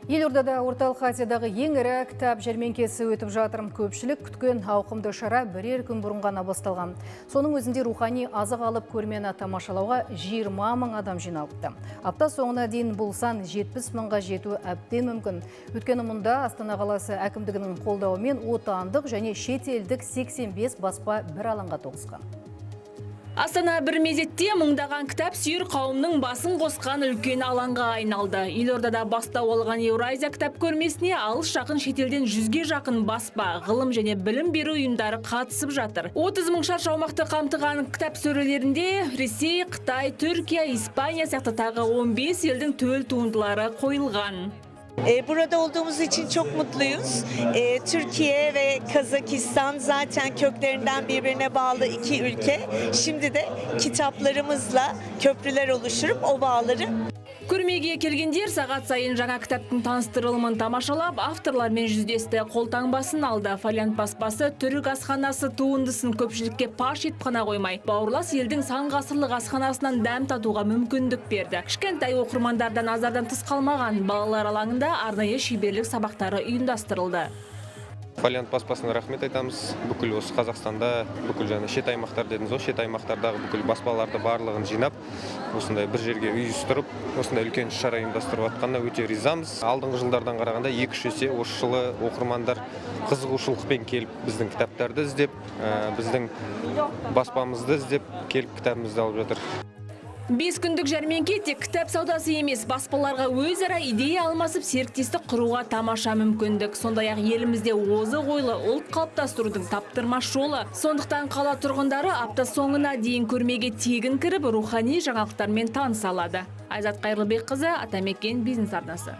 Елордада орталық Азиядағы ең ірі кітап жәрмеңкесі өтіп жатыр. Көпшілік күткен ауқымды шара бірер күн бұрын ғана басталған. Соның өзінде рухани азық алып көрмені тамашалауға 20 мың адам жиналыпты. Апта соңына дейін бұл сан 70 мыңға жету әбден мүмкін. Өткені мұнда Астана қаласы әкімдігінің қолдауымен отандық және шетелдік 85 баспа бір алаңға тоғысқан. Астана бір мезетте мыңдаған кітап сүйер қауымның басын қосқан үлкен алаңға айналды. Елордада бастау алған Еуразия кітап көрмесіне алыс жақын шетелден 100-ге жақын баспа, ғылым және білім беру ұйымдары қатысып жатыр. 30 мың шаршы аумақты қамтыған кітап сөрелерінде Ресей, Қытай, Түркия, Испания сияқты тағы 15 елдің төл туындылары қойылған. Burada olduğumuz için çok mutluyuz. Türkiye ve Kazakistan zaten köklerinden birbirine bağlı iki ülke. Şimdi de kitaplarımızla köprüler oluşturup o bağları. Көрмеге келгендер сағат сайын жаңа кітаптың таныстырылымын тамашалап, авторлармен жүздесті, қолтаңбасын алды. Фолиант баспасы түрік асханасы туындысын көпшілікке паш етіп қана қоймай, бауырлас елдің сан ғасырлық асханасынан дәм татуға мүмкіндік берді. Кішкентай оқырмандардан назардан тыс қалмаған балалар алаңында арнайы шеберлік сабақтары ұйымдастырылды. Фолиант баспасына рахмет айтамыз. Бүкіл осы Қазақстанда, бүкіл жаңа шет аймақтар дедіңіз, шет аймақтардағы бүкіл баспаларды барлығын жинап, осындай бір жерге үйістіріп, осындай үлкен шара ұйымдастырып жатқанына өте ризамыз. Алдыңғы жылдардан қарағанда 2-3 есе осы жылы оқырмандар қызығушылықпен келіп, біздің кітаптарды іздеп, біздің баспамызды іздеп келіп кітабымызды алып жатыр. 5 күндік жәрмеңке тек кітап саудасы емес, баспаларға өзара идея алмасып серіктестік құруға тамаша мүмкіндік. Сондай-ақ елімізде озық ойлы ұлт қалыптастырудың таптырмас жолы. Сондықтан қала тұрғындары апта соңына дейін көрмеге тегін кіріп, рухани жаңалықтармен таныса алады. Айзат Қайырлыбекқызы, Атамекен бизнес арнасы.